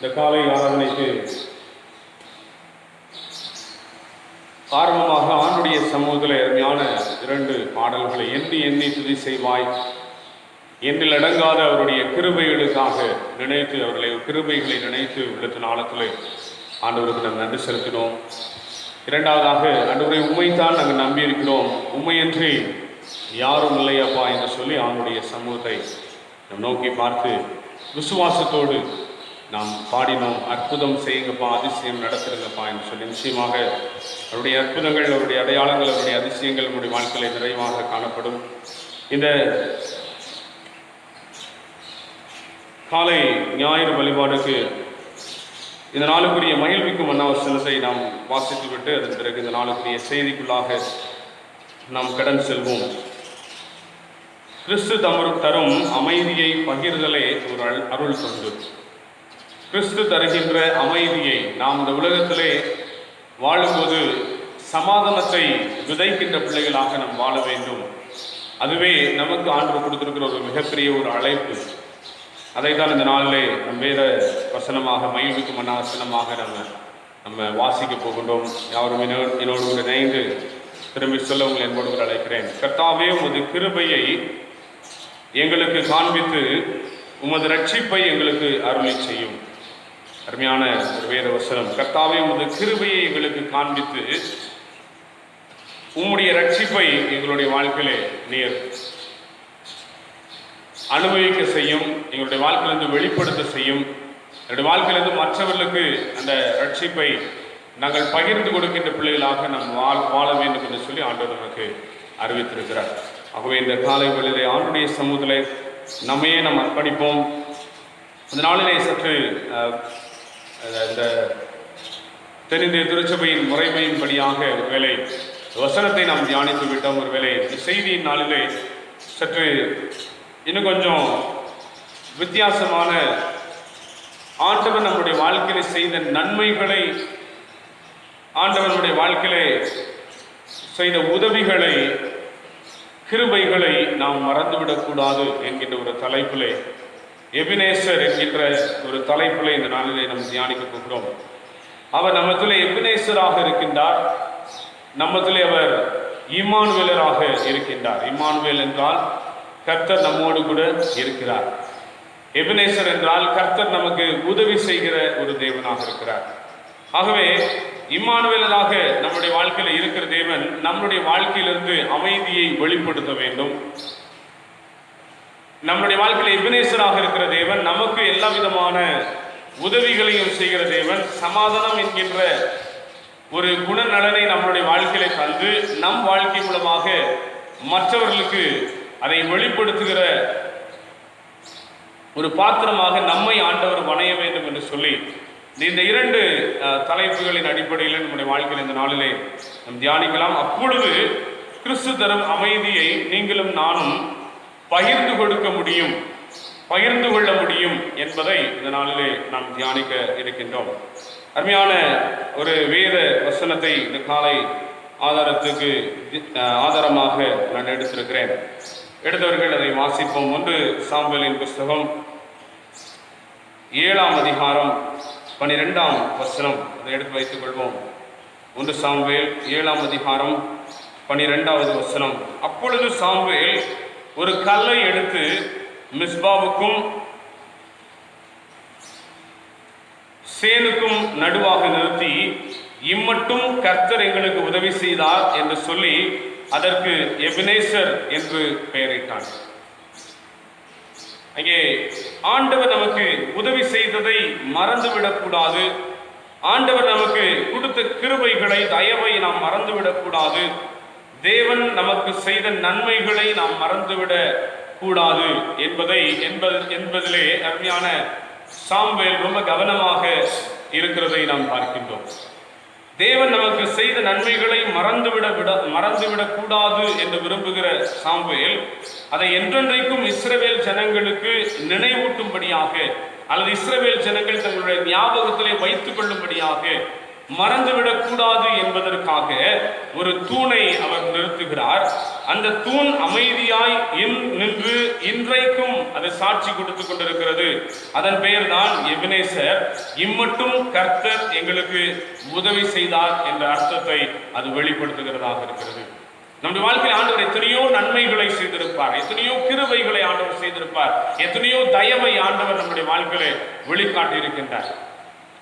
இந்த காலை ஆராதனைக்கு ஆரம்பமாக ஆண்டுடைய சமூகத்தில் அருமையான 2 பாடல்களை எண்ணி எண்ணி துதி செய்வாய், எண்ணில் அடங்காத அவருடைய கிருபைகளுக்காக நினைத்து அவர்களை கிருபைகளை நினைத்து உள்ளத்தின் ஆழத்திலே ஆண்டவருக்கு நாம் நன்றி செலுத்தினோம். இரண்டாவதாக, ஆண்டவரை உண்மைத்தான் நாங்கள் நம்பியிருக்கிறோம், உண்மையின்றி யாரும் இல்லையப்பா என்று சொல்லி ஆண்டுடைய சமூகத்தை நம் நோக்கி பார்த்து விசுவாசத்தோடு நாம் பாடினோம். அற்புதம் செய்யுங்கப்பா, அதிசயம் நடத்துருங்கப்பா என்று சொல்லி நிச்சயமாக அவருடைய அற்புதங்கள், அவருடைய அடையாளங்கள், அவருடைய அதிசயங்கள் நம்முடைய வாழ்க்கையில் நிறைவாக காணப்படும். இந்த காலை ஞாயிறு வழிபாடுக்கு இந்த நாளுக்குரிய மகிழ்விக்கும் மன்னாவசனத்தை நாம் வாசித்துவிட்டு அதன் பிறகு இந்த நாளுக்குரிய செய்திக்குள்ளாக நாம் கடன் செல்வோம். கிறிஸ்து தரும் அமைதியை பகிர்தலே ஒரு அருள் தொண்டு. கிறிஸ்து தருகின்ற அமைதியை நாம் இந்த உலகத்திலே வாழும்போது சமாதானத்தை விதைக்கின்ற பிள்ளைகளாக நாம் வாழ வேண்டும். அதுவே நமக்கு ஆண்டவர் கொடுத்திருக்கிற ஒரு மிகப்பெரிய ஒரு அழைப்பு. அதைத்தான் இந்த நாளிலே நம் வேத வசனமாக மகிழ்விக்கும் மன்னாவசனமாக நம்ம வாசிக்க போகின்றோம். யாரும் என்னோடு இணைந்து திரும்பி சொல்ல உங்களை என்போடு அழைக்கிறேன். கர்த்தாவே, உமது கிருபையை எங்களுக்கு காண்பித்து உமது ரட்சிப்பை எங்களுக்கு அருளி செய்யும். அருமையான ஒரு வேத வசனம். கர்த்தாவே, உமது கிருபையை எங்களுக்கு காண்பித்து உம்முடைய ரட்சிப்பை எங்களுடைய வாழ்க்கையிலே நீர் அனுபவிக்க செய்யும், எங்களுடைய வாழ்க்கையிலிருந்து வெளிப்படுத்த செய்யும். என்னுடைய வாழ்க்கையிலிருந்து மற்றவர்களுக்கு அந்த ரட்சிப்பை நாங்கள் பகிர்ந்து கொடுக்கின்ற பிள்ளைகளாக நாம் வாழ வேண்டும் என்று சொல்லி ஆண்டவர் நமக்கு அறிவித்திருக்கிறார். ஆகவே இந்த காலை வேளையிலே ஆண்டுடைய சமூகத்திலே நம்மையே நாம் அர்ப்பணிப்போம். இந்த நாளிலே சற்று இந்த தென்னிந்திய திருச்சபையின் முறைமையின்படியாக ஒருவேளை வசனத்தை நாம் தியானித்து விட்டோம். ஒருவேளை செய்தியின் நாளிலே சற்று இன்னும் கொஞ்சம் வித்தியாசமான ஆண்டவர் நம்முடைய வாழ்க்கையிலே செய்த நன்மைகளை, ஆண்டவர் நம்முடைய வாழ்க்கையிலே செய்த உதவிகளை, கிருபைகளை நாம் மறந்துவிடக்கூடாது என்கின்ற ஒரு தலைப்பிலே, எபினேசர் என்கின்ற ஒரு தலைப்பிலே இந்த நாளிலே நாம் தியானிக்க போகிறோம். அவர் நம்மத்திலே எபினேசராக இருக்கின்றார். நம்மத்திலே அவர் இம்மானுவேலராக இருக்கின்றார். இம்மானுவேல் என்றால் கர்த்தர் நம்மோடு கூட இருக்கிறார். எபினேசர் என்றால் கர்த்தர் நமக்கு உதவி செய்கிற ஒரு தேவனாக இருக்கிறார். ஆகவே இம்மானுவேலராக நம்முடைய வாழ்க்கையில் இருக்கிற தேவன் நம்முடைய வாழ்க்கையிலிருந்து அமைதியை வெளிப்படுத்த வேண்டும். நம்முடைய வாழ்க்கையில் எபினேசராக இருக்கிற தேவன் நமக்கு எல்லா விதமான உதவிகளையும் செய்கிற தேவன். சமாதானம் என்கின்ற ஒரு குணநலனை நம்முடைய வாழ்க்கையில தந்து நம் வாழ்க்கை மூலமாக மற்றவர்களுக்கு அதை வெளிப்படுத்துகிற ஒரு பாத்திரமாக நம்மை ஆண்டவர் வணைய வேண்டும் என்று சொல்லி இந்த 2 தலைப்புகளின் அடிப்படையில் நம்முடைய வாழ்க்கையில் இந்த நாளிலே நாம் தியானிக்கலாம். அப்பொழுது கிறிஸ்து தரும் அமைதியை நீங்களும் நானும் பகிர்ந்து கொடுக்க முடியும், பகிர்ந்து கொள்ள முடியும் என்பதை இந்த நாளிலே நாம் தியானிக்க இருக்கின்றோம். அருமையான ஒரு வேத வசனத்தை இந்த காலை ஆதாரமாக நான் எடுத்திருக்கிறேன். எடுத்தவர்கள் அதை வாசிப்போம். 1 சாமுவேலின் புஸ்தகம் 7ஆம் அதிகாரம் 12ஆம் வசனம். அதை எடுத்து வைத்துக் கொள்வோம். 1 சாமுவேல் 7ஆம் அதிகாரம் 12வது வசனம். அப்பொழுது சாமுவேல் ஒரு கல்லை எடுத்து மிஸ்பாவுக்கும் சேனுக்கும் நடுவாக நிறுத்தி, இம்மட்டும் கர்த்தர் எங்களுக்கு உதவி செய்தார் என்று சொல்லி அதற்கு எபினேசர் என்று பெயரிட்டான். அங்கே ஆண்டவர் நமக்கு உதவி செய்ததை மறந்துவிடக்கூடாது. ஆண்டவர் நமக்கு கொடுத்த கிருபைகளை, தயவை நாம் மறந்துவிடக்கூடாது. தேவன் நமக்கு செய்த நன்மைகளை நாம் மறந்துவிடக் கூடாது என்பதிலே அருமையான சாமுவேல் ரொம்ப கவனமாக இருக்கிறதை நாம் பார்க்கின்றோம். தேவன் நமக்கு செய்த நன்மைகளை மறந்துவிடக் கூடாது என்று விரும்புகிற சாமுவேல் அதை என்றென்றைக்கும் இஸ்ரவேல் ஜனங்களுக்கு நினைவூட்டும்படியாக, அல்லது இஸ்ரவேல் ஜனங்கள் தங்களுடைய ஞாபகத்திலே வைத்துக் கொள்ளும்படியாக மறந்துவிடக் கூடாது என்பதற்காக ஒரு தூணை அவர் நிறுத்துகிறார். அந்த தூண் அமைதியாய் நின்று இன்றைக்கும் அது சாட்சி கொடுத்து கொண்டிருக்கிறது. அதன் பெயர் தான் எபினேசர். இம்மட்டும் கர்த்தர் எங்களுக்கு உதவி செய்தார் என்ற அர்த்தத்தை அது வெளிப்படுத்துகிறதாக இருக்கிறது. நம்முடைய வாழ்க்கையில் ஆண்டவர் எத்தனையோ நன்மைகளை செய்திருப்பார், எத்தனையோ கிருபைகளை ஆண்டவர் செய்திருப்பார், எத்தனையோ தயவை ஆண்டவர் நம்முடைய வாழ்க்கையில வெளிக்காட்டி இருக்கின்றார்.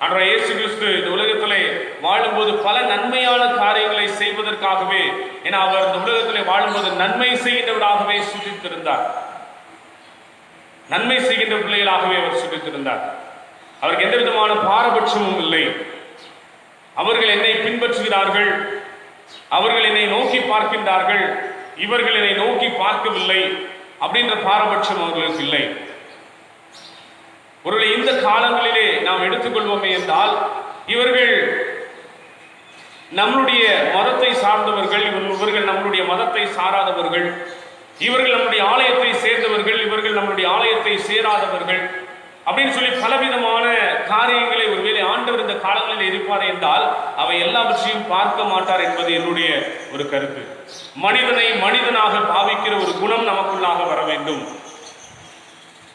ஆண்டவர் இயேசு கிறிஸ்து இந்த உலகத்திலே வாழும்போது பல நன்மையான காரியங்களை செய்வதற்காகவே, ஏன்னா அவர் இந்த உலகத்திலே வாழும்போது நன்மை செய்கின்றவராகவே சுற்றித்திருந்தார். நன்மை செய்கின்ற பிள்ளைகளாகவே அவர் சுற்றித்திருந்தார். அவருக்கு எந்த விதமான பாரபட்சமும் இல்லை. அவர்கள் என்னை பின்பற்றுகிறார்கள், அவர்கள் என்னை நோக்கி பார்க்கின்றார்கள், இவர்கள் என்னை நோக்கி பார்க்கவில்லை அப்படின்ற பாரபட்சம் அவர்களுக்கு இல்லை. ஒருவேளை இந்த காலங்களிலே நாம் எடுத்துக்கொள்வோமே என்றால், இவர்கள் நம்முடைய மதத்தை சார்ந்தவர்கள், இவர்கள் நம்முடைய மதத்தை சாராதவர்கள், இவர்கள் நம்முடைய ஆலயத்தை சேர்ந்தவர்கள், இவர்கள் நம்முடைய ஆலயத்தை சேராதவர்கள் அப்படின்னு சொல்லி பலவிதமான காரியங்களை ஒருவேளை ஆண்டவர் இந்த காலங்களில் இருப்பார் என்றால் அவை எல்லாவற்றையும் பார்க்க மாட்டார் என்பது என்னுடைய ஒரு கருத்து. மனிதனை மனிதனாக பாவிக்கிற ஒரு குணம் நமக்குள்ளாக வர வேண்டும்.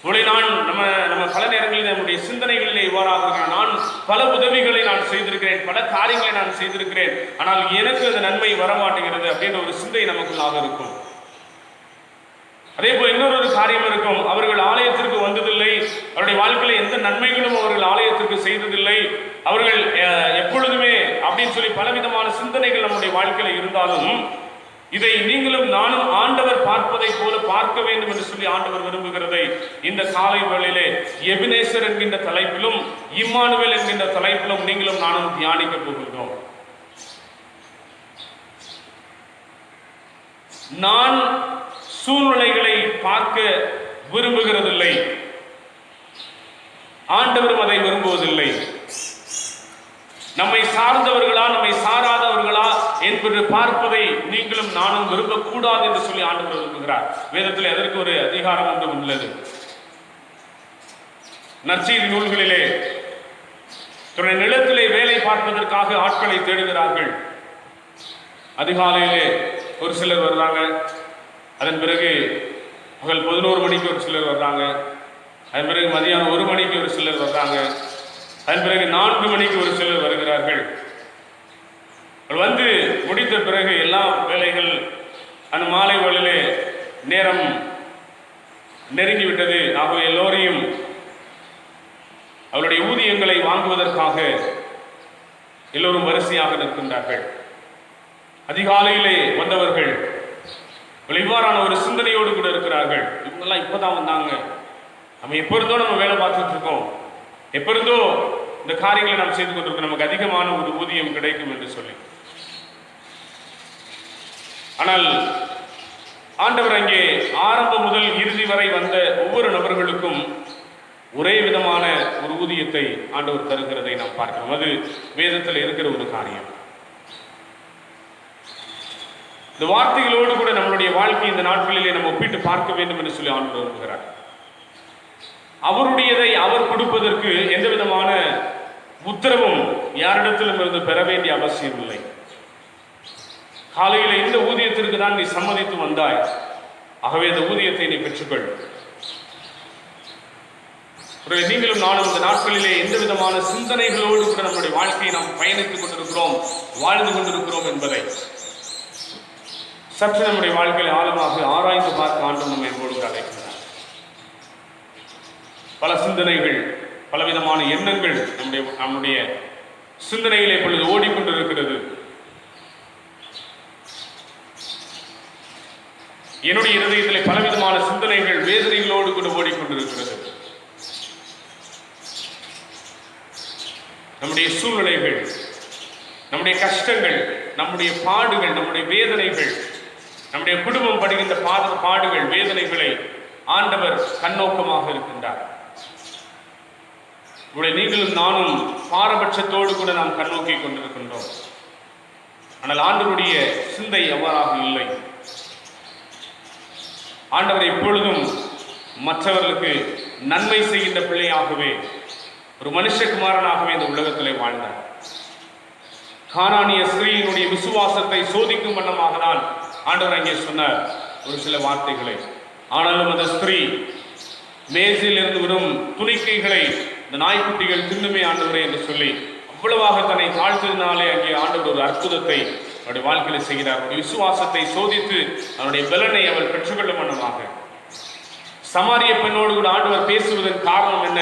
நம்ம பல நேரங்களில் நம்முடைய சிந்தனைகளிலே இவ்வாறாக நான் பல உதவிகளை நான் செய்திருக்கிறேன், பல காரியங்களை நான் செய்திருக்கிறேன், ஆனால் எனக்கு அந்த நன்மை வரமாட்டேங்கிறது அப்படின்ற ஒரு சிந்தை நமக்குள்ளாக இருக்கும். அதே போல் இன்னொரு காரியம் இருக்கும், அவர்கள் ஆலயத்திற்கு வந்ததில்லை, அவருடைய வாழ்க்கையில எந்த நன்மைகளும் அவர்கள் ஆலயத்திற்கு செய்ததில்லை, அவர்கள் எப்பொழுதுமே அப்படின்னு சொல்லி பலவிதமான சிந்தனைகள் நம்முடைய வாழ்க்கையில இருந்தாலும், இதை நீங்களும் நானும் ஆண்டவர் பார்ப்பதை போல பார்க்க வேண்டும் என்று சொல்லி ஆண்டவர் விரும்புகிறதை இந்த காலை வேளையிலே எபினேசர் என்கின்ற தலைப்பிலும் இம்மானுவேல் என்கின்ற தலைப்பிலும் நீங்களும் நானும் தியானிக்க போகிறோம். நான் சூழ்நிலைகளை பார்க்க விரும்புகிறதில்லை, ஆண்டவரும் அதை விரும்புவதில்லை. நம்மை சார்ந்தவர்களா நம்மை சாராதவர்களா என்பது பார்ப்பதை நீங்களும் நானும் விரும்பக்கூடாது என்று சொல்லி ஆண்டவர் விரும்புகிறார். வேதத்தில் அதற்கு ஒரு அதிகாரம் ஒன்று உள்ளது. நற்செய்தி நூல்களிலே தன்னுடைய நிலத்திலே வேலை பார்ப்பதற்காக ஆட்களை தேடுகிறார்கள். அதிகாலையிலே ஒரு சிலர் வர்றாங்க, அதன் பிறகு பகல் 11 மணிக்கு ஒரு சிலர் வர்றாங்க, அதன் பிறகு மதியானம் 1 மணிக்கு ஒரு சிலர் வர்றாங்க, அதன் பிறகு 4 மணிக்கு ஒரு சிலர் வருகிறார்கள். வந்து முடித்த பிறகு எல்லா வேலைகள் அந்த மாலை வேளையிலே நேரம் நெருங்கிவிட்டது. ஆகவே எல்லோரையும் அவருடைய ஊதியங்களை வாங்குவதற்காக எல்லோரும் வரிசையாக நிற்கின்றார்கள். அதிகாலையிலே வந்தவர்கள் இவ்வாறான ஒரு சிந்தனையோடு கூட இருக்கிறார்கள். இவங்கெல்லாம் இப்பதான் வந்தாங்க, நம்ம எப்பொழுதோ நம்ம வேலை பார்த்துட்டு இருக்கோம், எப்பொழுதோ இந்த காரியங்களை நாம் செய்து கொண்டிருக்கோம், நமக்கு அதிகமான ஒரு ஊதியம் கிடைக்கும் என்று சொல்லி. ஆனால் ஆண்டவர் அங்கே ஆரம்பம் முதல் இறுதி வரை வந்த ஒவ்வொரு நபர்களுக்கும் ஒரே விதமான ஒரு ஊதியத்தை ஆண்டவர் தருகிறதை நாம் பார்க்கிறோம். அது வேதத்தில் இருக்கிற ஒரு காரியம். இந்த வார்த்தைகளோடு கூட நம்மளுடைய வாழ்க்கை இந்த நாட்களிலே நம்ம ஒப்பிட்டு பார்க்க வேண்டும் என்று சொல்லி ஆண்டவர் விரும்புகிறார். அவருடையதை அவர் கொடுப்பதற்கு எந்த விதமான உத்தரவும் யாரிடத்திலும் இருந்து பெற வேண்டிய அவசியம் இல்லை. காலையில் இந்த ஊதியத்திற்கு தான் நீ சம்மதித்து வந்தாய், ஆகவே அந்த ஊதியத்தை நீ பெற்றுக்கொள். நீங்களும் நானும் இந்த நாட்களிலே எந்த விதமான சிந்தனைகளோடு கூட நம்முடைய வாழ்க்கையை நாம் பயணித்துக் கொண்டிருக்கிறோம், வாழ்ந்து கொண்டிருக்கிறோம் என்பதை சற்று நம்முடைய வாழ்க்கையில் ஆழமாக ஆராய்ந்து பார்க்க ஆண்டவர் நம்மை எப்பொழுது அழைக்கிறார். பல சிந்தனைகள், பலவிதமான எண்ணங்கள் நம்முடைய சிந்தனைகளை இப்பொழுது ஓடிக்கொண்டிருக்கிறது. என்னுடைய இருதயத்தில் பலவிதமான சிந்தனைகள் வேதனைகளோடு கூட ஓடிக்கொண்டிருக்கிறது. நம்முடைய சூழ்நிலைகள், நம்முடைய கஷ்டங்கள், நம்முடைய பாடுகள், நம்முடைய வேதனைகள், நம்முடைய குடும்பம் படுகின்ற பாடுகள், வேதனைகளை ஆண்டவர் கண்ணோக்கமாக இருக்கின்றார். நீங்களும் நானும் பாரபட்சத்தோடு கூட நாம் கண்ணோக்கி கொண்டிருக்கின்றோம். ஆனால் ஆண்டவருடைய சிந்தை எவ்வாறாக இல்லை. ஆண்டவர் எப்பொழுதும் மற்றவர்களுக்கு நன்மை செய்கின்ற பிள்ளையாகவே, ஒரு மனுஷகுமாரனாகவே இந்த உலகத்திலே வாழ்ந்தார். கானானிய ஸ்திரீயினுடைய விசுவாசத்தை சோதிக்கும் வண்ணமாக தான் ஆண்டவர் அங்கே சொன்னார் ஒரு சில வார்த்தைகளை. ஆனாலும் அந்த ஸ்திரீ மேஜையில் இருந்து வரும் துணிக்கைகளை இந்த நாய்க்குட்டிகள் தின்னுமே ஆண்டவரே என்று சொல்லி அவ்வளவாக தன்னை தாழ்த்தினாலே அங்கே ஆண்டவர் ஒரு அற்புதத்தை அவருடைய வாழ்க்கையில் செய்கிறார். அவருடைய விசுவாசத்தை சோதித்து அவருடைய பலனை அவர் பெற்றுக்கொள்ளும் வண்ணமாக சமாரிய பெண்ணோடு கூட ஆண்டவர் பேசுவதன் காரணம் என்ன?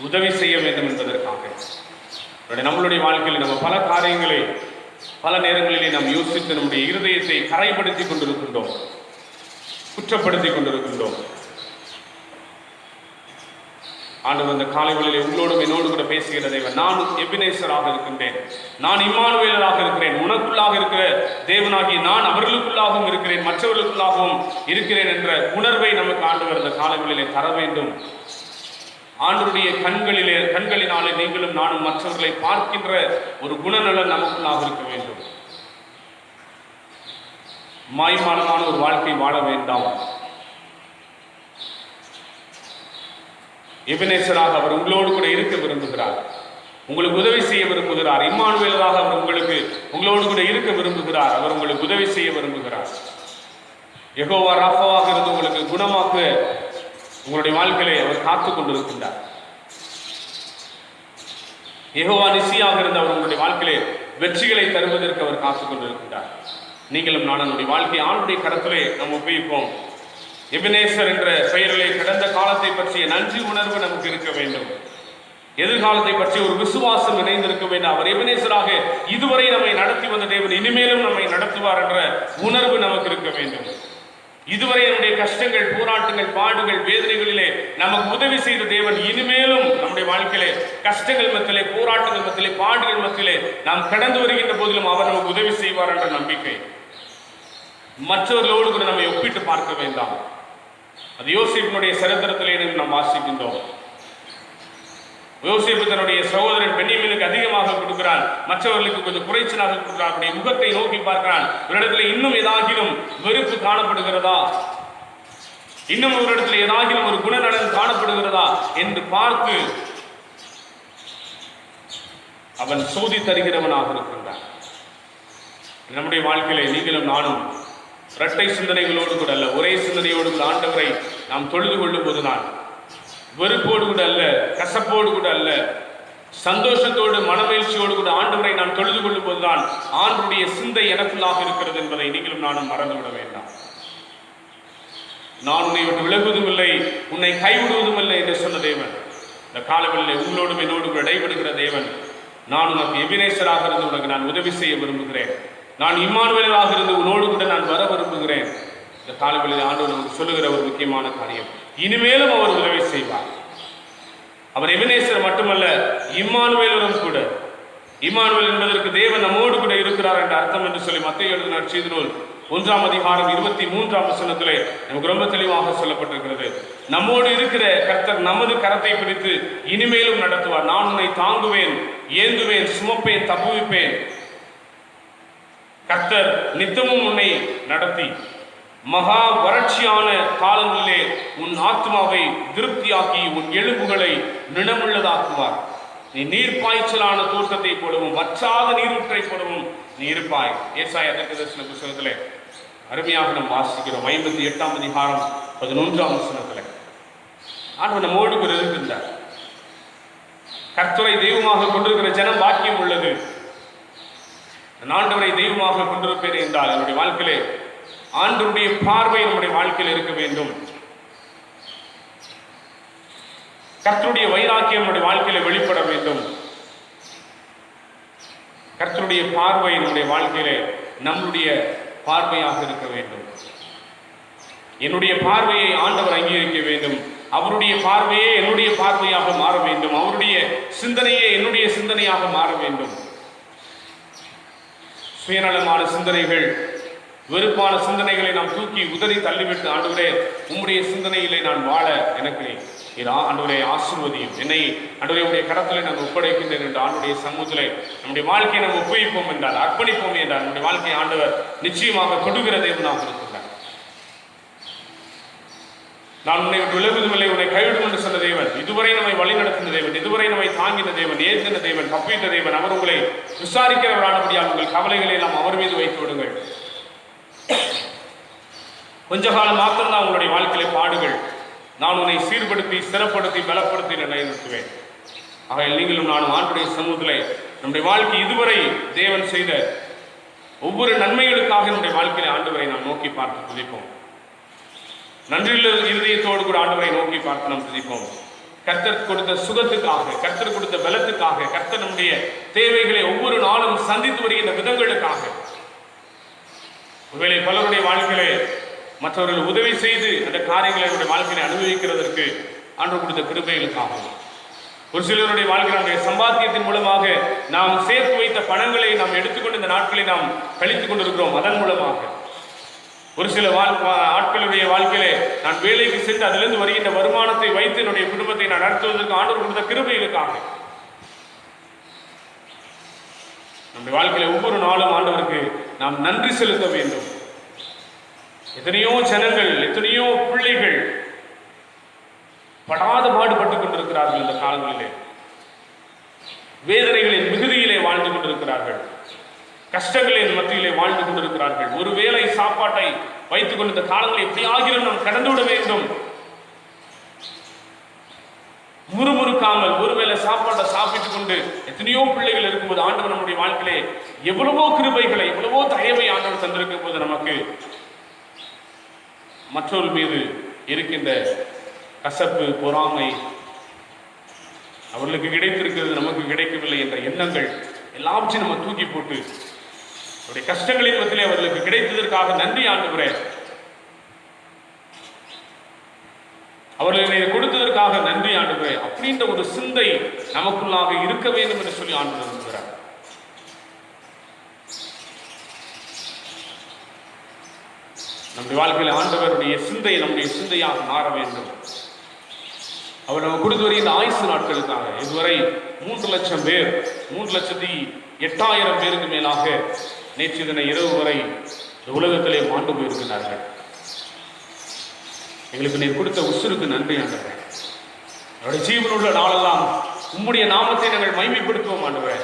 உதவி செய்ய வேண்டும் என்பதற்காக. நம்மளுடைய வாழ்க்கையில் நம்ம பல காரியங்களை பல நேரங்களிலே நாம் யோசித்து நம்முடைய இருதயத்தை கரைப்படுத்தி கொண்டிருக்கின்றோம், குற்றப்படுத்திக் கொண்டிருக்கின்றோம். ஆண்டவர் அந்த காலைகளிலே உங்களோடும் என்னோடு கூட பேசுகிற தேவன், நான் எபினேசராக இருக்கின்றேன், நான் இம்மானுவேலராக இருக்கிறேன், உனக்குள்ளாக இருக்கிற தேவனாகிய நான் அவர்களுக்குள்ளாகவும் இருக்கிறேன், மற்றவர்களுக்குள்ளாகவும் இருக்கிறேன் என்ற உணர்வை நமக்கு ஆண்டவர் அந்த காலைகளிலே தர வேண்டும். ஆண்டவருடைய கண்களினாலே நீங்களும் நானும் மற்றவர்களை பார்க்கின்ற ஒரு குணநலன் நமக்குள்ளாக இருக்க வேண்டும். மாய்மானமான ஒரு வாழ்க்கை வாழ வேண்டாம். எபினேசராக அவர் உங்களோடு கூட இருக்க விரும்புகிறார், உங்களுக்கு உதவி செய்ய விரும்புகிறார். இம்மானுவேலராக அவர் உங்களோடு கூட இருக்க விரும்புகிறார், அவர் உங்களுக்கு உதவி செய்ய விரும்புகிறார். யெகோவா ராஃபாவாக இருந்து உங்களுக்கு குணமாக்க உங்களுடைய வாழ்க்கையை அவர் காத்துக் கொண்டிருக்கின்றார். யெகோவா நிசியாக இருந்து அவர் உங்களுடைய வாழ்க்கையிலே வெற்றிகளை தருவதற்கு அவர் காத்துக் கொண்டிருக்கின்றார். நீங்களும் நானுடைய வாழ்க்கை ஆண்டுடைய கரத்திலே நாம் உபயோகிப்போம். எபினேசர் என்ற பெயரிலே கடந்த காலத்தை பற்றிய நன்றி உணர்வு நமக்கு இருக்க வேண்டும். எதிர்காலத்தை பற்றி ஒரு விசுவாசம் இணைந்திருக்க வேண்டும். அவர் எபினேசராக இதுவரை நம்மை நடத்தி வந்த தேவன் இனிமேலும் நம்மை நடத்துவார் என்ற உணர்வு நமக்கு இருக்க வேண்டும். இதுவரை நம்முடைய கஷ்டங்கள், போராட்டங்கள், பாடுகள், வேதனைகளிலே நமக்கு உதவி செய்த தேவன் இனிமேலும் நம்முடைய வாழ்க்கையிலே கஷ்டங்கள் மத்தியிலே, போராட்டங்கள் மத்தியிலே, பாடுகள் மத்தியிலே நாம் கடந்து வருகின்ற போதிலும் அவர் நமக்கு உதவி செய்வார் என்ற நம்பிக்கை. மற்றவர்களோடு கூட நம்மை ஒப்பிட்டு பார்க்க வேண்டாம். அது யோசேப்பினுடைய சரித்திரத்திலே நாம் வாசிக்கின்றோம். யோசேப்பு தன்னுடைய சகோதரன் பென்யமீனுக்கு அதிகமாக கொடுக்கிறான், மற்றவர்களுக்கு கொஞ்சம் குறைச்சலாக கொடுக்கிறான். அவருடைய முகத்தை நோக்கி பார்க்கிறான், ஒரு இடத்துல இன்னும் ஏதாகிலும் வெறுப்பு காணப்படுகிறதா, இன்னும் ஒரு இடத்துல ஏதாகிலும் ஒரு குணநலன் காணப்படுகிறதா என்று பார்த்து அவன் சோதி தருகிறவனாக இருக்கின்றான். நம்முடைய வாழ்க்கையில நீங்களும் நானும் இரட்டை சிந்தனைகளோடு கூட அல்ல, ஒரே சிந்தனையோடு கூட ஆண்டவரை நாம் தொழுது கொள்ளும் போதுதான், வெறுப்போடு கூட அல்ல, கசப்போடு கூட அல்ல, சந்தோஷத்தோடு மனமகிழ்ச்சியோடு கூட ஆண்டவரை நான் தொழுது கொள்ளும் போதுதான் ஆண்டவருடைய சிந்தை எனக்குள்ளாக இருக்கிறது என்பதை நீங்களும் நானும் மறந்துவிட வேண்டாம். நான் உன்னை விட்டு விலகுவதும் இல்லை, உன்னை கைவிடுவதும் இல்லை என்று சொன்ன தேவன் இந்த காலவெளியிலே உங்களோடும் என்னோடு இடைபடுகிற தேவன். நான் உனக்கு எபினேசராக இருந்து உனக்கு நான் உதவி செய்ய விரும்புகிறேன், நான் இம்மானுவேலராக இருந்து உன்னோடு கூட நான் வர விரும்புகிறேன். இந்த காலவெளியில் ஆண்டவர் நமக்கு சொல்லுகிற ஒரு முக்கியமான காரியம், இனிமேலும் அவர் உதவி செய்வார். அவர் எபினேசர் மட்டுமல்ல, இம்மானுவேலரும் கூட. இம்மானுவேல் என்பதற்கு தேவன் நம்மோடு கூட இருக்கிறார் என்ற அர்த்தம் என்று சொல்லி மத்தேயு எழுதின நற்செய்தி நூல் 1ஆம் அதிகாரம் 23ஆம் வசனத்திலே நமக்கு ரொம்ப தெளிவாக சொல்லப்பட்டிருக்கிறது. நம்மோடு இருக்கிற கர்த்தர் நமது கரத்தை பிடித்து இனிமேலும் நடத்துவார். நான் உன்னை தாங்குவேன், ஏந்துவேன், சுமப்பேன், தப்புவிப்பேன். கர்த்தர் நித்தமும் உன்னை நடத்தி மகா வறட்சியான காலங்களிலே உன் ஆத்மாவை திருப்தியாக்கி உன் எலும்புகளை நினமுள்ளதாக்குவார். நீ நீர்ப்பாய்ச்சலான தோட்டத்தை போலவும் வற்றாத நீரூற்றை போலவும் நீ இருப்பாய். ஏசாயா தீர்க்கதரிசன புத்தகத்திலே அருமையாக நாம் வாசிக்கிறோம். 58ஆம் அதிகாரம் 11ஆம் வசனத்திலே ஆண்டவர் நம்மோடு கூட இருக்கின்றார். கர்த்தரை தெய்வமாக கொண்டிருக்கிற ஜனம் பாக்கியம் உள்ளது. ஆண்டவரை தெய்வமாக கொண்டிருப்பேன் என்றால் என்னுடைய வாழ்க்கையிலே ஆண்டவருடைய பார்வை நம்முடைய வாழ்க்கையில் இருக்க வேண்டும். கர்த்தருடைய வைராக்கியம் நம்முடைய வாழ்க்கையில வெளிப்பட வேண்டும். கர்த்தருடைய பார்வை நம்முடைய வாழ்க்கையிலே நம்முடைய பார்வையாக இருக்க வேண்டும். என்னுடைய பார்வையை ஆண்டவர் அங்கீகரிக்க வேண்டும். அவருடைய பார்வையே என்னுடைய பார்வையாக மாற வேண்டும். அவருடைய சிந்தனையே என்னுடைய சிந்தனையாக மாற வேண்டும். சுயநலமான சிந்தனைகள், வெறுப்பான சிந்தனைகளை நாம் தூக்கி உதறி தள்ளிவிட்டு, ஆண்டவரே உம்முடைய சிந்தனையிலே நான் வாழ எனக்கு ஆண்டவரை ஆசீர்வதியும், என்னை ஆண்டவரே உடைய கரத்திலே நான் ஒப்படைக்கின்றேன் என்று ஆண்டுடைய சமூகத்திலே நம்முடைய வாழ்க்கையை நாம் ஒப்புவிப்போம் என்றால், அர்ப்பணிப்போம் என்றால் நம்முடைய வாழ்க்கையை ஆண்டவர் நிச்சயமாக தொடுகிற தேவனாக இருக்கின்றார். நான் உன்னை விட்டு விலகுவதும் இல்லை, உன்னை கைவிடும் என்று சொன்ன தேவன் இதுவரை நம்மை வழிநடத்தின தேவன், இதுவரை நம்மை தாங்கின தேவன், ஏற்றின தேவன், தப்பித்த தேவன். அவர் உங்களை விசாரிக்கிறவரானபடியால் உங்கள் கவலைகளை எல்லாம் அவர் மீது வைத்து விடுங்கள். கொஞ்ச காலம் மாத்திரம்தான் உங்களுடைய வாழ்க்கையிலே பாடுகள். நான் உன்னை சீர்படுத்தி, ஸ்திரப்படுத்தி, பலப்படுத்தி நிலைநிறுத்துவேன். ஆக நீங்களும் நானும் ஆண்டுடைய சமூகத்திலே நம்முடைய வாழ்க்கை இதுவரை தேவன் செய்த ஒவ்வொரு நன்மைகளுக்காக நம்முடைய வாழ்க்கையில ஆண்டவரை நாம் நோக்கி பார்த்து துதிப்போம். நன்றியுள்ள இருதயத்தோடு கூட ஆண்டவரை நோக்கி பார்த்து நாம் துதிப்போம். கர்த்தர் கொடுத்த சுகத்துக்காக, கர்த்தர் கொடுத்த பலத்துக்காக, கர்த்தர் நம்முடைய தேவைகளை ஒவ்வொரு நாளும் சந்தித்து வருகின்ற விதங்களுக்காக. ஒருவேளை பலருடைய வாழ்க்கையிலே மற்றவர்கள் உதவி செய்து அந்த காரியங்களை நம்முடைய வாழ்க்கையை அனுபவிக்கிறதற்கு ஆண்டவர் கொடுத்த கிருபைகளுக்காக, ஒரு சிலருடைய வாழ்க்கையினுடைய சம்பாத்தியத்தின் மூலமாக நாம் சேர்த்து வைத்த பணங்களை நாம் எடுத்துக்கொண்டு இந்த நாட்களை நாம் கழித்துக் கொண்டிருக்கிறோம். அதன் மூலமாக ஒரு சில ஆட்களுடைய வாழ்க்கையிலே நான் வேலைக்கு சென்று அதிலிருந்து வருகின்ற வருமானத்தை வைத்து என்னுடைய குடும்பத்தை நான் நடத்துவதற்கு ஆண்டவர் கொடுத்த கிருபைகளுக்காக நம்முடைய வாழ்க்கையில ஒவ்வொரு நாளும் ஆண்டவருக்கு நாம் நன்றி செலுத்த வேண்டும். எத்தனையோ ஜனங்கள், எத்தனையோ பிள்ளைகள் படாத பாடுபட்டுக் கொண்டிருக்கிறார்கள். இந்த காலங்களிலே வேதனைகளின் மிகுதியிலே வாழ்ந்து கொண்டிருக்கிறார்கள், கஷ்டங்களின் மத்தியிலே வாழ்ந்து கொண்டிருக்கிறார்கள். ஒரு வேளை சாப்பாட்டை வைத்துக் கொண்டு இந்த காலங்களை எப்படியாகிலும் நாம் கடந்துவிட வேண்டும். முறுமுறுக்காமல் ஒருவேளை சாப்பாட்டை சாப்பிட்டுக் கொண்டு எத்தனையோ பிள்ளைகள் இருக்கும்போது ஆண்டவர் நம்முடைய வாழ்க்கையிலே எவ்வளவோ கிருபைகளை, எவ்வளவோ தயவை ஆண்டவர் தந்திருக்கும் போது நமக்கு மற்றொரு மீது இருக்கின்ற கசப்பு, பொறாமை, அவர்களுக்கு கிடைத்திருக்கிறது நமக்கு கிடைக்கவில்லை என்ற எண்ணங்கள் எல்லாவற்றையும் நம்ம தூக்கி போட்டு அவருடைய கஷ்டங்களின் மத்தியிலே அவர்களுக்கு கிடைத்ததற்காக நன்றி ஆண்டவரே, அவர்களை கொடுத்ததற்காக நன்றி ஆண்டவரே அப்படின்ற ஒரு சிந்தை நமக்குள்ளாக இருக்க வேண்டும் என்று சொல்லி ஆண்டவர் இருக்கிறார். நம்முடைய வாழ்க்கையில் ஆண்டவருடைய சிந்தை நம்முடைய சிந்தையாக மாற வேண்டும். அவர் நம்ம கொடுத்து வருகின்ற ஆயுசு நாட்களுக்காக இதுவரை 3,00,000 பேர், 3,08,000 பேருக்கு மேலாக நேற்று தின இரவு வரை இந்த உலகத்திலே மாண்டு போயிருக்கிறார்கள். எங்களுக்கு நீர் கொடுத்த உசுருக்கு நன்றி ஆண்டவரே. அவருடைய ஜீவனுள்ள நாளெல்லாம் உம்முடைய நாமத்தை நாங்கள் மகிமைப்படுத்துவோம் ஆண்டவரே.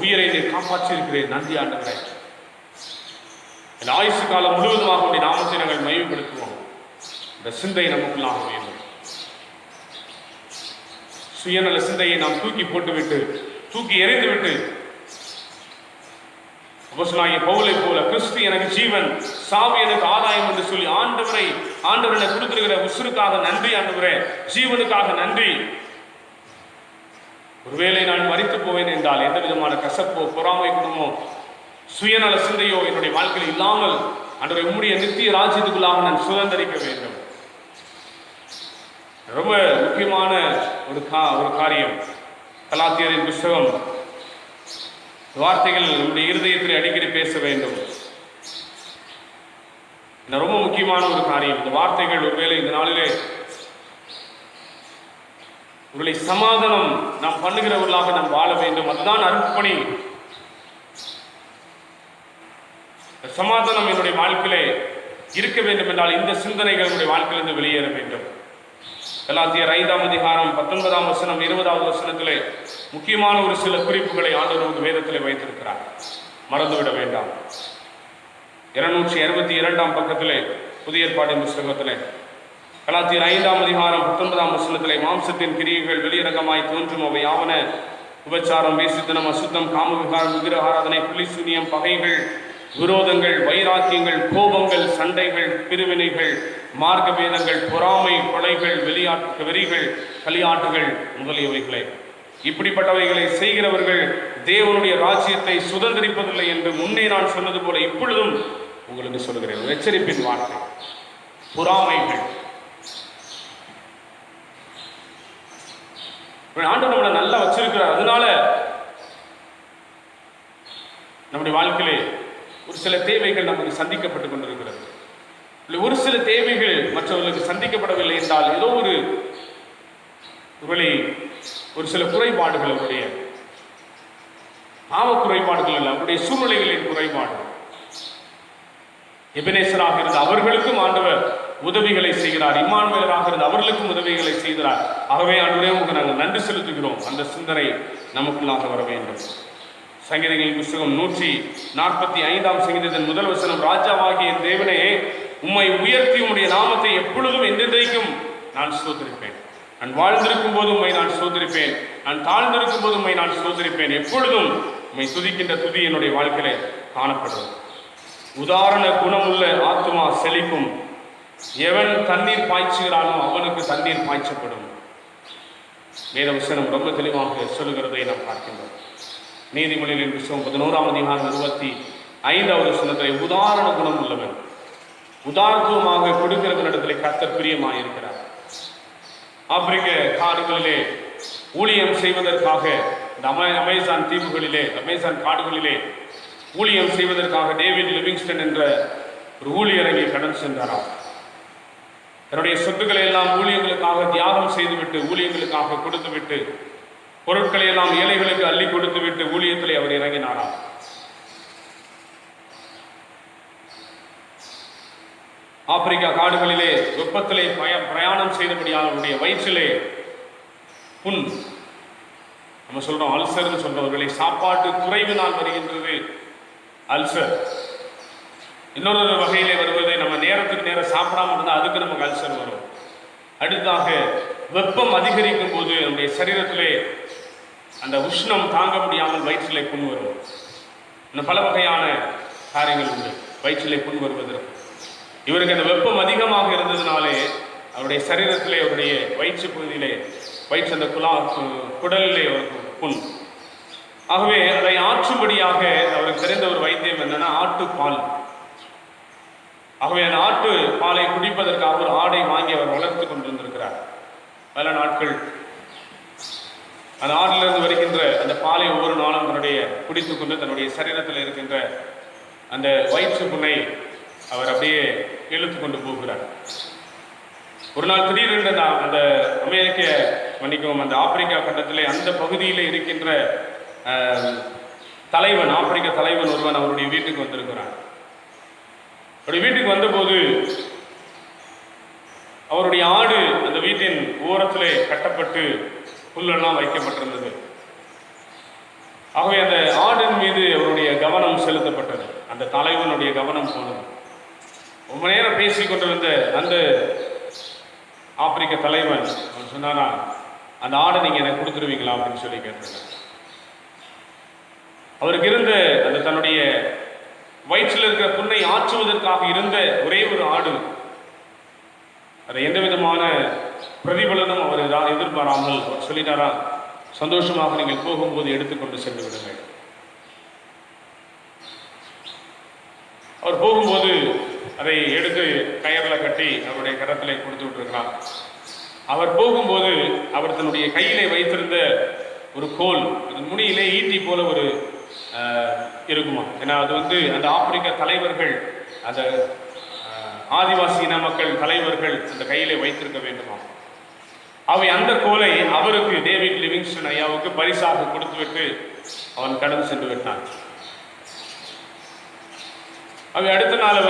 உயிரை நீர் காப்பாற்றி இருக்கிறேன், நன்றி ஆண்டவரே. இந்த ஆயுசு காலம் முழுவதுமாக உடைய நாமத்தை நாங்கள் மகிமைப்படுத்துவோம். இந்த சிந்தை நமக்குள்ளாக வேண்டும். சுயநல சிந்தையை நாம் தூக்கி போட்டுவிட்டு, தூக்கி எறிந்துவிட்டு, அப்போஸ்தலனாகிய பவுலை போல கிறிஸ்து எனக்கு ஜீவன், சாவு எனக்கு ஆதாயம் என்று சொல்லி ஆண்டவர் எனக்கு கொடுத்திருக்கிற உசுருக்காக நன்றி ஆண்டவரே, ஜீவனுக்காக நன்றி. ஒருவேளை நான் மரித்து போவேன் என்றால் எந்த விதமான கசப்போ, பொறாமை குணமோ, சுயநல சிந்தையோ என்னுடைய வாழ்க்கையில் இல்லாமல் ஆண்டவரே உம்முடைய நித்திய ராஜ்யத்துக்குள்ளாக நான் சுதந்திரிக்க வேண்டும். ரொம்ப முக்கியமான ஒரு காரியம். கலாத்தியரின் புஸ்தகம் வார்த்தைகள் நம்முடைய இருதயத்தில் அடிக்கடி பேச வேண்டும். ரொம்ப முக்கியமான ஒரு காரியம். இந்த வார்த்தைகள் ஒருவேளை இந்த நாளிலே உங்களை சமாதானம் நாம் பண்ணுகிறவர்களாக நாம் வாழ வேண்டும். அதுதான் அருட்பணி. சமாதானம் என்னுடைய வாழ்க்கையிலே இருக்க வேண்டும் என்றால் இந்த சிந்தனைகள் என்னுடைய வாழ்க்கையிலிருந்து வெளியேற வேண்டும். கலாத்தியர் 5ஆம் அதிகாரம் 19ஆம் வசனம் 20வது வசனத்திலே முக்கியமான ஒரு சில குறிப்புகளை ஆண்டவர் வேதத்திலே வைத்திருக்கிறார், மறந்துவிட வேண்டாம். 262ஆம் பக்கத்திலே புதிய ஏற்பாட்டின் புஸ்தகத்திலே கலாத்தியர் 5ஆம் அதிகாரம் 19ஆம் வசனத்திலே மாம்சத்தின் கிரியைகள் வெளியரங்கமாய் தோன்றும், அவை ஆவன: விபச்சாரம், வேசித்தனம், அசுத்தம், காமவிகாரம், விக்கிரகாராதனை, புலிசூனியம், பகைகள், விரோதங்கள், வைராக்கியங்கள், கோபங்கள், சண்டைகள், பிரிவினைகள், மார்க்க பேதங்கள், பொறாமை, கொலைகள், வெறிகள், களியாட்டுகள் முதலியவைகளை. இப்படிப்பட்டவைகளை செய்கிறவர்கள் தேவனுடைய ராஜ்யத்தை சுதந்திரிப்பதில்லை என்று முன்னே நான் சொன்னது போல இப்பொழுதும் உங்களுக்கு சொல்கிறேன். எச்சரிப்பின் வார்த்தை. பொறாமைகள். ஆண்டவர் நம்மளை நல்லா வச்சிருக்கிறார். அதனால நம்முடைய வாழ்க்கையிலே ஒரு சில தேவைகள் நமக்கு சந்திக்கப்பட்டுக் கொண்டிருக்கிறது. ஒரு சில தேவைகள் மற்றவர்களுக்கு சந்திக்கப்படவில்லை என்றால் ஏதோ ஒரு சில குறைபாடுகள், அவருடைய பாவ குறைபாடுகள் அல்ல, அவருடைய சூழ்நிலைகளின் குறைபாடு. எபனேசராக இருந்த அவர்களுக்கும் ஆண்டவர் உதவிகளை செய்கிறார். இம்மானுவேலராக இருந்து அவர்களுக்கும் உதவிகளை செய்கிறார். ஆகவே ஆண்டவரே உங்களுக்கு நாங்கள் நன்றி செலுத்துகிறோம். அந்த சிந்தனை நமக்குள்ளாக வர வேண்டும். சங்கீதங்களின் புஸ்தகம் 145 சங்கீதத்தின் முதல் வசனம், ராஜாவாகிய என் தேவனே, உம்மை உயர்த்தி உம்முடைய நாமத்தை எப்பொழுதும் என்றென்றைக்கும் நான் ஸ்தோத்திரிப்பேன். நான் வாழ்ந்திருக்கும் போது உம்மை நான் ஸ்தோத்திரிப்பேன், நான் தாழ்ந்திருக்கும் போது உம்மை நான் ஸ்தோத்திரிப்பேன். எப்பொழுதும் உம்மை துதிக்கின்ற துதி என்னுடைய வாழ்க்கையில காணப்படும். உதாரண குணமுள்ள ஆத்துமா செழிப்பும், எவன் தண்ணீர் பாய்ச்சுகிறானோ அவனுக்கு தண்ணீர் பாய்ச்சப்படும். வேதவசனம் ரொம்ப தெளிவாக சொல்லுகிறதை நாம் பார்க்கின்றோம். நீதிமொழிகளின் புத்தகம் 11 வசனத்தில் உதாரண குணம் உள்ளவன், உதாரணமாக கொடுக்கிறவனிடத்திலே கர்த்தர் பிரியமாயிருக்கிறார். ஆப்பிரிக்க காடுகளிலே ஊழியம் செய்வதற்காக, இந்த அமேசான் தீவுகளிலே, அமேசான் காடுகளிலே ஊழியம் செய்வதற்காக டேவிட் லிவிங்ஸ்டன் என்ற ஒரு ஊழியரை கடன் சென்றாராம். தன்னுடைய சொத்துக்களை எல்லாம் ஊழியர்களுக்காக தியாகம் செய்துவிட்டு, ஊழியர்களுக்காக கொடுத்துவிட்டு, பொருட்களை எல்லாம் ஏழைகளுக்கு அள்ளி கொடுத்துவிட்டு ஊழியத்திலே அவர் இறங்கினாராம். ஆப்பிரிக்கா காடுகளிலே வெப்பத்திலே பிரயாணம் செய்தபடியால் அவருடைய வயிற்றிலே புண், நம்ம சொல்றோம் அல்சர்னு சொல்றவர்களை, சாப்பாட்டு குறைவினால் வருகின்றது அல்சர். இன்னொரு வகையிலே வருவது, நம்ம நேரத்துக்கு நேரம் சாப்பிடாம இருந்தால் அதுக்கு நமக்கு அல்சர் வரும். அடுத்தாக வெப்பம் அதிகரிக்கும் போது நம்முடைய சரீரத்திலே அந்த உஷ்ணம் தாங்க முடியாமல் வயிற்றிலே புண் வரும். இன்னும் பல வகையான காரியங்கள் உண்டு வயிற்றிலே புண் வருவதற்கு. இவருக்கு அந்த வெப்பம் அதிகமாக இருந்ததுனாலே அவருடைய சரீரத்திலே, அவருடைய வயிற்று பகுதியிலே, வயிற்று அந்த குடலிலே ஒரு புண். ஆகவே அதை ஆற்றும்படியாக அவருக்கு தெரிந்த ஒரு வைத்தியம் என்னன்னா ஆட்டுப்பால். ஆகவே அந்த ஆட்டு பாலை குடிப்பதற்காக ஒரு ஆடை வாங்கி அவர் வளர்த்து கொண்டிருந்திருக்கிறார். பல நாட்கள் அந்த ஆடிலிருந்து வருகின்ற அந்த பாலை ஒவ்வொரு நாளும் தன்னுடைய குடித்து கொண்டு தன்னுடைய சரீரத்தில் இருக்கின்ற அந்த வயிற்று புண்ணை அவர் அப்படியே இழுத்து கொண்டு போகிறார். ஒரு நாள் திடீரென்று அந்த அந்த ஆப்பிரிக்கா கண்டத்திலே அந்த பகுதியில் இருக்கின்ற தலைவன், ஆப்பிரிக்க தலைவன் ஒருவன் அவருடைய வீட்டுக்கு வந்திருக்கிறான். அவருடைய வீட்டுக்கு வந்தபோது அவருடைய ஆடு அந்த வீட்டின் ஓரத்திலே கட்டப்பட்டு புல்லெல்லாம் வைக்கப்பட்டிருந்தது. ஆகவே அந்த ஆடின் மீது அவருடைய கவனம் செலுத்தப்பட்டது. அந்த தலைவனுடைய கவனம் போனது. ரொம்ப நேரம் பேசிக் கொண்டிருந்த அந்த ஆப்பிரிக்க தலைவன் அவன் சொன்னானா, அந்த ஆடை நீங்க எனக்கு கொடுத்துருவீங்களா அப்படின்னு சொல்லி கேட்டிருக்காங்க. அவருக்கு இருந்த அந்த தன்னுடைய வயிற்றில் இருக்கிற புண்ணை ஆற்றுவதற்காக இருந்த ஒரே ஒரு ஆடு, அதை எந்த விதமான பிரதிபலனும் அவர் எதிர்பாராமல் அவர் சொல்லிட்டாரா, சந்தோஷமாக நீங்கள் போகும்போது எடுத்துக்கொண்டு சென்று விடுங்கள். அவர் போகும்போது அதை எடுத்து கயரில் கட்டி அவருடைய கரத்திலே கொடுத்து விட்டுருக்கிறார். அவர் போகும்போது அவர் தன்னுடைய கையிலே வைத்திருந்த ஒரு கோல், அது நுனியிலே ஈட்டி போல ஒரு இருக்குமா. ஏன்னா அது அந்த ஆப்பிரிக்க தலைவர்கள், அந்த ஆதிவாசி இன மக்கள் தலைவர்கள் அந்த கையிலே வைத்திருக்க வேண்டுமா. அவை அந்த கோலை அவருக்கு, டேவிட் லிவிங்ஸ்டன் ஐயாவுக்கு பரிசாக கொடுத்துவிட்டு அவன் கடந்து சென்று விட்டான். அவை அடுத்த நாள்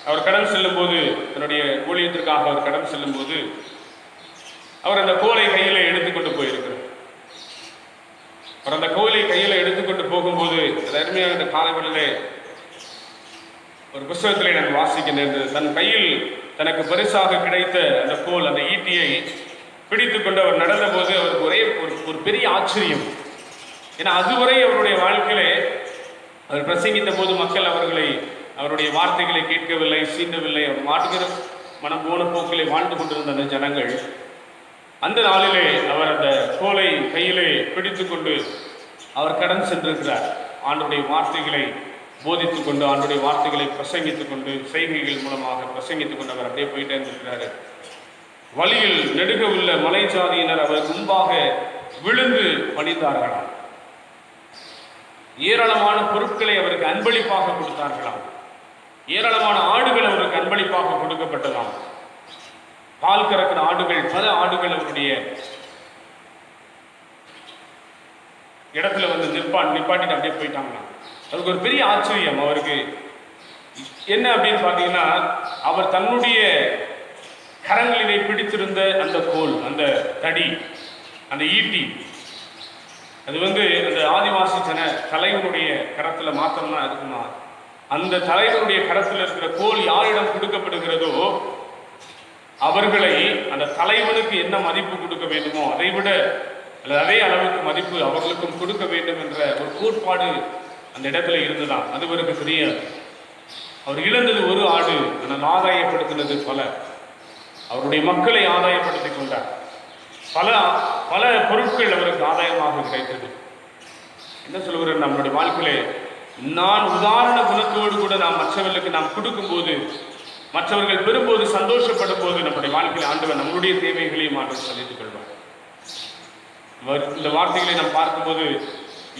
அவர் கடன் செல்லும் போது, தன்னுடைய ஊழியத்திற்காக அவர் கடன் செல்லும் போது அவர் அந்த கோலை கையில எடுத்துக்கொண்டு போயிருக்கிறார். அவர் அந்த கோலை கையில எடுத்துக்கொண்டு போகும்போது அருமையாக இந்த காலவெளியிலே ஒரு புத்தகத்திலே நான் வாசிக்கின்றேன். தன் கையில் தனக்கு பரிசாக கிடைத்த அந்த கோல், அந்த ஈட்டியை பிடித்து கொண்டு அவர் நடந்த போது அவருக்கு ஒரே ஒரு பெரிய ஆச்சரியம். ஏன்னா அதுவரை அவருடைய வாழ்க்கையிலே அவர் பிரசங்கித்த போது மக்கள் அவருடைய வார்த்தைகளை கேட்கவில்லை, சீண்டவில்லை. அவர் மாட்டுகிற மனம் போன போக்கிலே வாழ்ந்து கொண்டிருந்த அந்த ஜனங்கள், அந்த நாளிலே அவர் அந்த கோலை கையிலே பிடித்து கொண்டு அவர் கடன் சென்றிருக்கிறார். ஆண்டுடைய வார்த்தைகளை போதித்துக் கொண்டு, ஆண்டுடைய வார்த்தைகளை பிரசங்கித்துக் கொண்டு, செய்கைகள் மூலமாக பிரசங்கித்துக் கொண்டு அவர் அப்படியே போயிட்டே இருந்திருக்கிறாரு. வழியில் நெடுக உள்ள மலை ஜாதியினர் அவர் முன்பாக விழுந்து பணிந்தார்களாம். ஏராளமான பொருட்களை அவருக்கு அன்பளிப்பாக கொடுத்தார்களாம். ஏராளமான ஆடுகள் அவருக்கு அன்பளிப்பாக கொடுக்கப்பட்டதாம். பால் கறக்கிற ஆடுகள், பல ஆடுகள் அவருடைய இடத்துல நிப்பாட்டிட்டு அப்படியே போயிட்டாங்களாம். அதுக்கு ஒரு பெரிய ஆச்சரியம். அவருக்கு என்ன அப்படின்னு பார்த்தீங்கன்னா, அவர் தன்னுடைய கரங்களிலே பிடித்திருந்த அந்த கோல், அந்த தடி, அந்த ஈட்டி, அது அந்த ஆதிவாசி ஜன தலைவனுடைய கரத்துல மாத்திரம்தான் இருக்குமா. அந்த தலைவனுடைய கரத்தில் இருக்கிற கோல் யாரிடம் கொடுக்கப்படுகிறதோ அவர்களை அந்த தலைவனுக்கு என்ன மதிப்பு கொடுக்க வேண்டுமோ அதை விட அல்லது அதே அளவுக்கு மதிப்பு அவர்களுக்கும் கொடுக்க வேண்டும் என்ற ஒரு கோட்பாடு அந்த இடத்துல இருந்துதான். அது அவருக்கு தெரியாது. அவர் இழந்தது ஒரு ஆடு, ஆனால் ஆதாயப்படுத்தினது பல. அவருடைய மக்களை ஆதாயப்படுத்திக் கொண்டார். பல பல பொருட்கள் அவருக்கு ஆதாயமாக கிடைத்தது. என்ன சொல்லுகிறார், நம்மளுடைய வாழ்க்கையிலே நான் உதாரண குணத்தோடு கூட நாம் மற்றவர்களுக்கு நாம் கொடுக்கும் போது, மற்றவர்கள் பெறும்போது, சந்தோஷப்படும் போது நம்முடைய வாழ்க்கையில் ஆண்டவர் நம்முடைய தேவைகளையும் ஆண்டவர் சந்தித்துக் கொள்வார். இந்த வார்த்தைகளை நாம் பார்க்கும்போது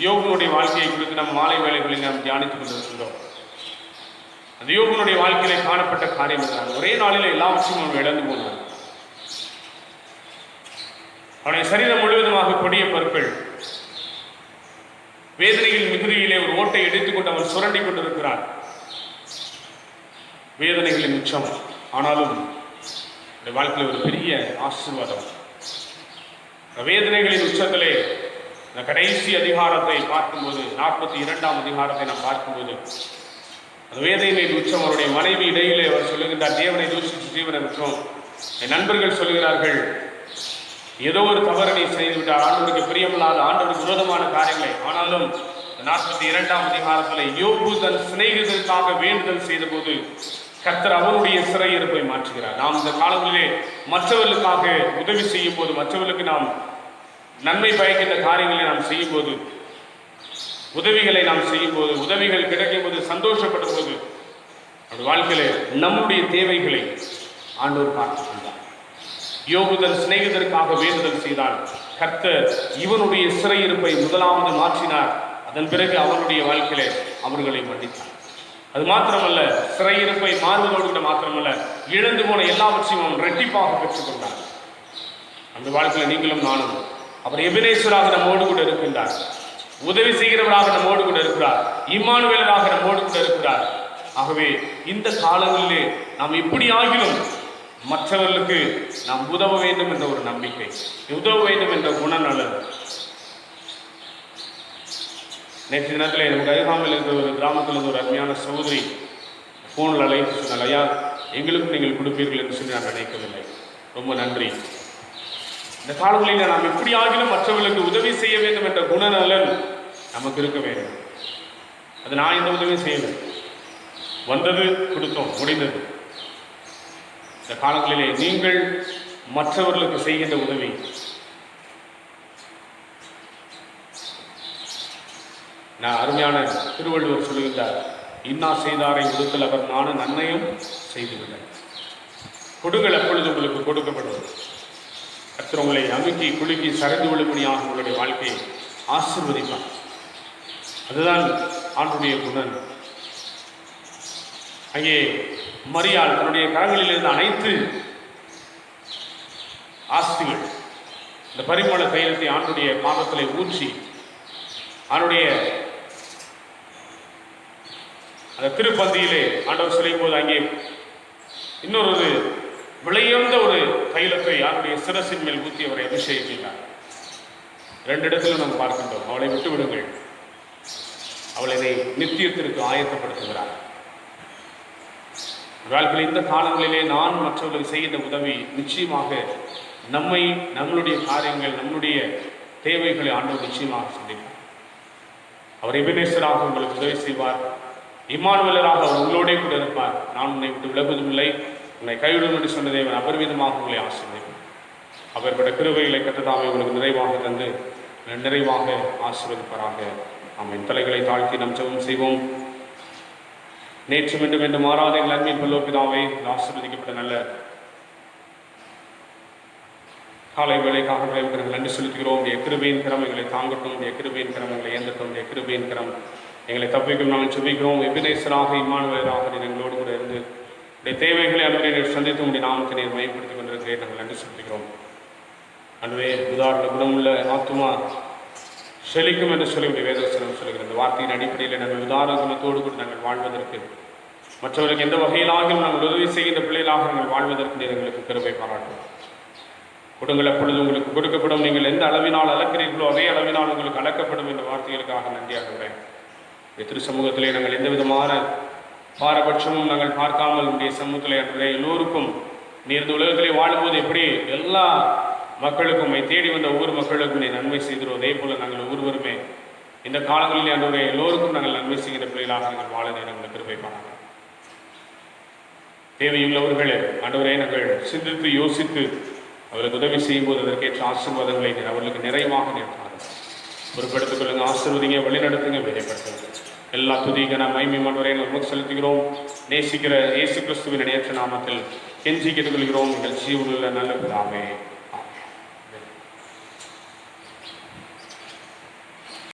யோகனுடைய வாழ்க்கையை குறித்து நாம் மாலை வேளைகளில் நாம் தியானித்துக் கொண்டிருக்கின்றோம். அந்த யோகனுடைய வாழ்க்கையிலே காணப்பட்ட காரியம் என்றால் ஒரே நாளில் எல்லாவற்றையும் அவன் இழந்து போனான். அவனுடைய சரீரம் முழுவதுமாக கொடிய பற்கள், வேதனைகள் மிகுதியிலே ஒரு ஓட்டை எடுத்துக்கொண்டு அவன் சுரண்டி கொண்டிருக்கிறான். வேதனைகளின் உச்சம். ஆனாலும் இந்த வாழ்க்கையில் ஒரு பெரிய ஆசீர்வாதம். வேதனைகளின் உச்சத்திலே இந்த கடைசி அதிகாரத்தை பார்க்கும்போது, 42ஆம் அதிகாரத்தை நாம் பார்க்கும்போது, அந்த வேதனையின் உச்சம் அவருடைய மனைவி இடையிலே அவர் சொல்லுகின்றார், தேவனை தூஷித்து ஜீவனை விட்டோம். என் நண்பர்கள் சொல்லுகிறார்கள், ஏதோ ஒரு தவறு நீ செய்துவிட்டார், ஆண்டவருக்கு பிரியமில்லாத, ஆண்டவருக்கு விரோதமான காரியங்களை. ஆனாலும் 42ஆம் அதிகாரத்தில் யோபு தன் சிநேகிதருக்காக வேண்டுதல் செய்த போது கர்த்தர் அவருடைய சிறையிருப்பை மாற்றுகிறார். நாம் இந்த காலங்களிலே மற்றவர்களுக்காக உதவி செய்யும் போது, மற்றவர்களுக்கு நாம் நன்மை பயக்கின்ற காரியங்களை நாம் செய்யும் போது, உதவிகளை நாம் செய்யும் போது, உதவிகள் கிடைக்கும் போது, சந்தோஷப்படும் போது, அந்த வாழ்க்கையில நம்முடைய தேவைகளை ஆண்டவர் பார்த்துக் கொண்டார். யோபு தன் சிநேகிதருக்காக வேண்டுதல் செய்தால் கர்த்தர் இவனுடைய சிறையிருப்பை முதலாவது மாற்றினார். அதன் பிறகு அவனுடைய வாழ்க்கையில அவர்களை மன்னித்தார். அது மாத்திரமல்ல, சிறையிருப்பை மாறுவதோடு கூட மாத்திரமல்ல, இழந்து போன எல்லாவற்றையும் அவன் இரட்டிப்பாக பெற்றுக்கொண்டார். அந்த வாழ்க்கையில நீங்களும் நானும், அவர் எபினேசராக நம்மோடு கூட இருக்கின்றார், உதவி செய்கிறவராக நம்மோடு கூட இருக்கிறார், இம்மானுவேலராக நம்மோடு கூட இருக்கிறார். ஆகவே இந்த காலங்களிலே நாம் எப்படி ஆகிலும் மற்றவர்களுக்கு நாம் உதவ வேண்டும் என்ற ஒரு நம்பிக்கை, உதவ வேண்டும் என்ற குணநலன். நேற்று தினத்தில் நமக்கு அருகாமையில் இருக்கிற ஒரு கிராமத்தில் இருந்து ஒரு அருமையான சகோதரி ஃபோனில் அழைத்து சொன்னால், ஐயா எங்களுக்கும் நீங்கள் கொடுப்பீர்கள் என்று சொல்லி நான் நினைக்கவில்லை, ரொம்ப நன்றி. இந்த காலங்களில் நாம் எப்படி ஆகிலும் மற்றவர்களுக்கு உதவி செய்ய வேண்டும் என்ற குணநலன் நமக்கு இருக்க வேண்டும். அது நான் இந்த உதவி செய்வேன், வந்தது கொடுத்தோம், முடிந்தது. இந்த காலங்களிலே நீங்கள் மற்றவர்களுக்கு செய்கின்ற உதவி, நான் அருமையான திருவள்ளுவர் சொல்லுகின்றார், இன்னா செய்தாரை ஒதுக்கல் அவர் நானும் நன்மையும் செய்துவில்லை. கொடுங்கள், அப்பொழுது உங்களுக்கு கொடுக்கப்படுவது. கர்த்தர் உங்களை அமுக்கி குலுக்கி சரிந்து விழும்படியாக உங்களுடைய வாழ்க்கையை ஆசீர்வதிப்பார். அதுதான் ஆண்டுடைய குணன். அங்கே மரியாள் தன்னுடைய கரங்களில் இருந்த அனைத்து ஆஸ்திகள், இந்த பரிமள தைலத்தை ஆண்டுடைய பாதத்திலே ஊற்றி, ஆண்டுடைய அந்த திருப்பந்தியிலே ஆண்டவர் சொல்லும் போது அங்கே இன்னொரு விலையுயர்ந்த ஒரு தைலத்தை யாருடைய சிரசின் மேல் ஊற்றி அவரை அபிஷேகித்தார். 2 இடத்திலும் நாம் பார்க்கின்றோம். அவளை விட்டு விடுங்கள், அவளை நித்தியத்திற்கு ஆயத்தப்படுத்துகிறார். வாழ்க்கையில் இந்த காலங்களிலே நான் மற்றவர்களுக்கு செய்கின்ற உதவி நிச்சயமாக நம்மை, நம்மளுடைய காரியங்கள், நம்முடைய தேவைகளை ஆண்டவர் நிச்சயமாக சந்திப்பார். அவர் எபினேசராக உங்களுக்கு உதவி செய்வார், இம்மானுவேலராக அவர் உங்களோடே கூட இருப்பார். நான் உன்னை விட்டு விலகுவதும் இல்லை, உன்னை கைவிடும் என்று சொன்ன தேவன் அபரிவிதமாக உங்களை ஆசீர்வதிப்பார். அவர்களுடைய கிருபைகளை கற்றதாமே உங்களுக்கு நிறைவாக தந்து நிறைவாக ஆசீர்வதிப்பாராக. நாம் தலைகளை தாழ்த்தி நம் ஜெபம் செய்வோம். நேற்று மீண்டும் என்று மாறாத எங்கள் அன்பின் பல்லோபிதாவை ஆசீர்வதிக்கப்பட்ட நல்ல காலை வேலைக்காக நன்றி செலுத்துகிறோம். உடைய கிருபையின் கிரம் எங்களை தாங்கட்டும், உடைய கிருபையின் கிரம் எங்களை ஏந்தட்டும், உடைய கிருபையின் கிரம் எங்களை தப்பிக்கும். நாங்கள் செபிக்கிறோம். எபினேசராக இம்மானுவேலராக நீர் எங்களோடு கூட இருந்து உடைய தேவைகளை அன்றைய சந்தித்து உடைய நாமத்தை நீர் பயன்படுத்திக் கொண்டிருக்கிறேன். நாங்கள் நன்றி செலுத்துகிறோம். அன்றைய உதாரண குணமுள்ள ஆத்துமா செழிக்கும் என்று சொல்லி உடைய வேதவசனம் சொல்லுகிற இந்த வார்த்தையின் அடிப்படையில் நாங்கள் உதாரண குணத்தோடு கூட நாங்கள் வாழ்வதற்கு மற்றவர்களுக்கு எந்த வகையிலாகவும் நாங்கள் உதவி செய்கின்ற பிள்ளைகளாக நாங்கள் வாழ்வதற்கு நீர் எங்களுக்கு கிருபை பாராட்டும். கொடுங்கள் அப்பொழுது உங்களுக்கு கொடுக்கப்படும், நீங்கள் எந்த அளவினால் அளக்கிறீர்களோ அதே அளவினால் உங்களுக்கு அளக்கப்படும் என்ற வார்த்தைகளுக்காக நன்றியாகிறேன். திரு சமூகத்திலே நாங்கள் எந்த விதமான பாரபட்சமும் நாங்கள் பார்க்காமல் உடைய சமூகத்திலே அன்றைய எல்லோருக்கும் நீர் இந்த உலகத்திலே வாழும்போது எப்படி எல்லா மக்களுக்கும் தேடி வந்த ஒவ்வொரு மக்களுக்கும் நீ நன்மை செய்கிறோம், அதே போல நாங்கள் ஒவ்வொருவருமே இந்த காலங்களிலே அன்றைய எல்லோருக்கும் நாங்கள் நன்மை செய்கிற பிள்ளைகளாக நாங்கள் வாழ நேரங்களை கிருபை பாராட்டுகிறோம். தேவையுள்ளவர்களே ஆண்டவரே, நாங்கள் சிந்தித்து யோசித்து அவர்களுக்கு உதவி செய்யும்போது அதற்கேற்ற ஆசீர்வாதங்களை அவர்களுக்கு நிறைவாக நேர்த்தார்கள். பொறுப்பெடுத்துக் கொள்ளுங்க, ஆசீர்வதிங்க, வழிநடத்துங்க, வெளிப்படுத்துங்க. எல்லா துதிக்க நாம் மைமை ஆண்டவரே நமக்கு செலுத்துகிறோம். நேசிக்கிற இயேசு கிறிஸ்துவின் இணையற்ற நாமத்தில் கெஞ்சி கேட்டுக்கொள்கிறோம். எங்கள் ஜீவனுள்ள நல்ல பிதாவே.